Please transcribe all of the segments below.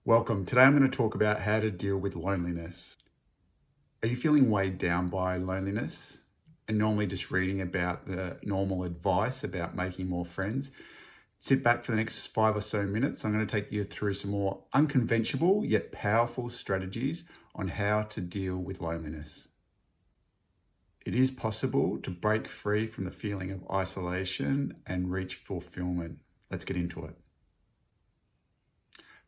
Welcome. Today I'm going to talk about how to deal with loneliness. Are you feeling weighed down by loneliness and normally just reading about the normal advice about making more friends? Sit back for the next 5 or so minutes. I'm going to take you through some more unconventional yet powerful strategies on how to deal with loneliness. It is possible to break free from the feeling of isolation and reach fulfillment. Let's get into it.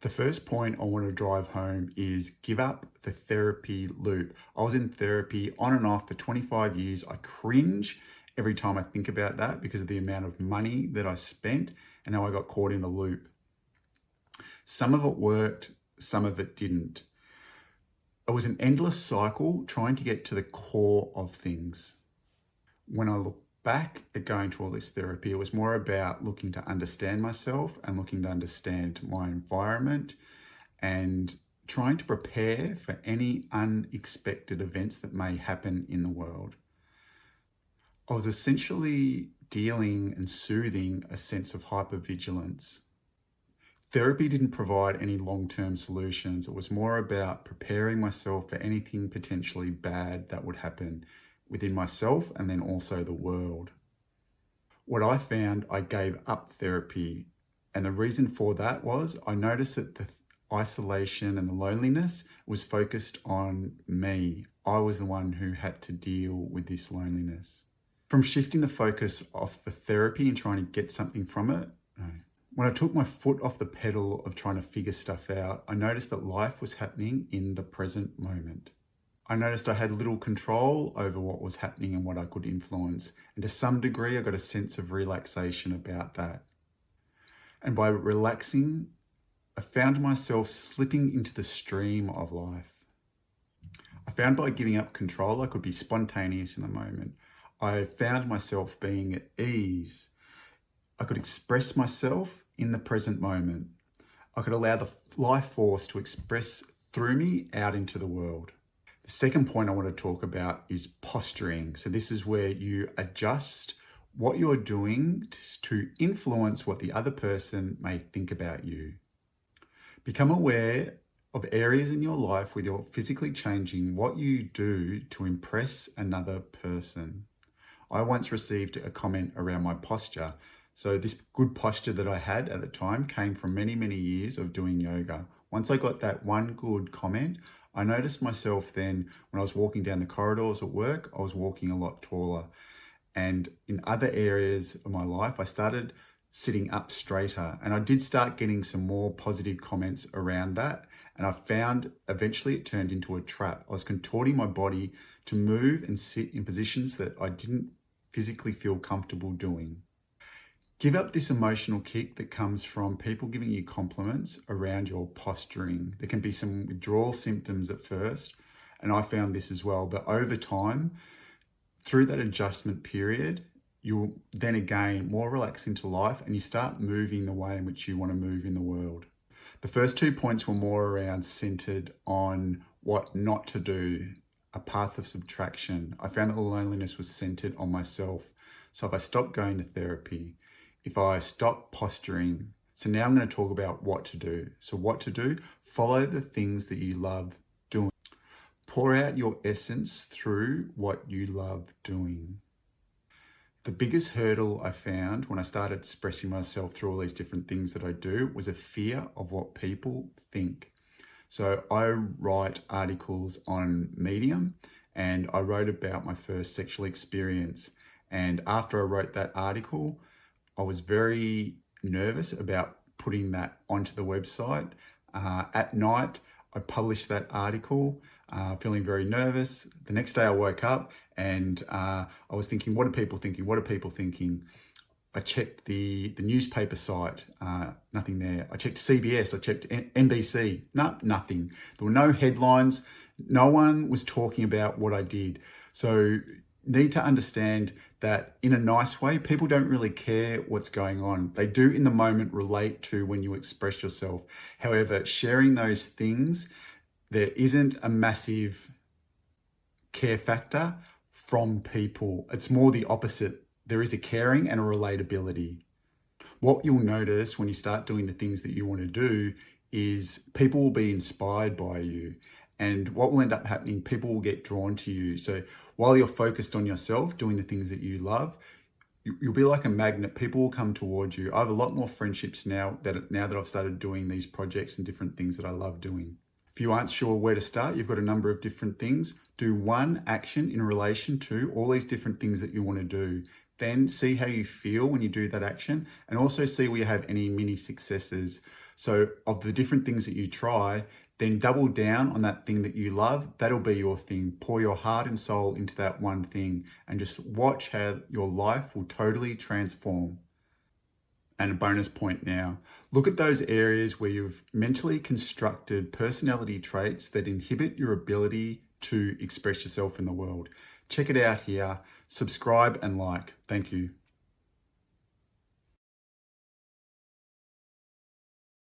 The first point I want to drive home is give up the therapy loop. I was in therapy on and off for 25 years. I cringe every time I think about that because of the amount of money that I spent and how I got caught in a loop. Some of it worked, some of it didn't. It was an endless cycle trying to get to the core of things. When I look back at going to all this therapy, it was more about looking to understand myself and looking to understand my environment and trying to prepare for any unexpected events that may happen in the world. I was essentially dealing and soothing a sense of hypervigilance. Therapy didn't provide any long-term solutions. It was more about preparing myself for anything potentially bad that would happen within myself and then also the world. What I found, I gave up therapy. And the reason for that was I noticed that the isolation and the loneliness was focused on me. I was the one who had to deal with this loneliness. From shifting the focus off the therapy and trying to get something from it, when I took my foot off the pedal of trying to figure stuff out, I noticed that life was happening in the present moment. I noticed I had little control over what was happening and what I could influence. And to some degree, I got a sense of relaxation about that. And by relaxing, I found myself slipping into the stream of life. I found by giving up control, I could be spontaneous in the moment. I found myself being at ease. I could express myself in the present moment. I could allow the life force to express through me out into the world. The second point I want to talk about is posturing. So this is where you adjust what you're doing to influence what the other person may think about you. Become aware of areas in your life where you're physically changing what you do to impress another person. I once received a comment around my posture. So this good posture that I had at the time came from many, many years of doing yoga. Once I got that one good comment, I noticed myself then when I was walking down the corridors at work, I was walking a lot taller. And in other areas of my life, I started sitting up straighter. And I did start getting some more positive comments around that. And I found eventually it turned into a trap. I was contorting my body to move and sit in positions that I didn't physically feel comfortable doing. Give up this emotional kick that comes from people giving you compliments around your posturing. There can be some withdrawal symptoms at first, and I found this as well. But over time, through that adjustment period, you'll then again more relaxed into life and you start moving the way in which you want to move in the world. The first 2 points were more around centered on what not to do, a path of subtraction. I found that the loneliness was centered on myself. So if I stopped going to therapy, if I stop posturing, so now I'm going to talk about what to do. So what to do, follow the things that you love doing. Pour out your essence through what you love doing. The biggest hurdle I found when I started expressing myself through all these different things that I do was a fear of what people think. So I write articles on Medium and I wrote about my first sexual experience. And after I wrote that article, I was very nervous about putting that onto the website. At night, I published that article, feeling very nervous. The next day I woke up and I was thinking, what are people thinking? What are people thinking? I checked the newspaper site, nothing there. I checked CBS, I checked NBC, nothing. There were no headlines. No one was talking about what I did. So need to understand that in a nice way, people don't really care what's going on. They do in the moment relate to when you express yourself. However, sharing those things, there isn't a massive care factor from people. It's more the opposite. There is a caring and a relatability. What you'll notice when you start doing the things that you want to do is people will be inspired by you. And what will end up happening, people will get drawn to you. So while you're focused on yourself, doing the things that you love, you'll be like a magnet. People will come towards you. I have a lot more friendships now that I've started doing these projects and different things that I love doing. If you aren't sure where to start, you've got a number of different things. Do one action in relation to all these different things that you want to do. Then see how you feel when you do that action, and also see where you have any mini successes. So of the different things that you try, then double down on that thing that you love. That'll be your thing. Pour your heart and soul into that one thing and just watch how your life will totally transform. And a bonus point now, look at those areas where you've mentally constructed personality traits that inhibit your ability to express yourself in the world. Check it out here, subscribe and like. Thank you.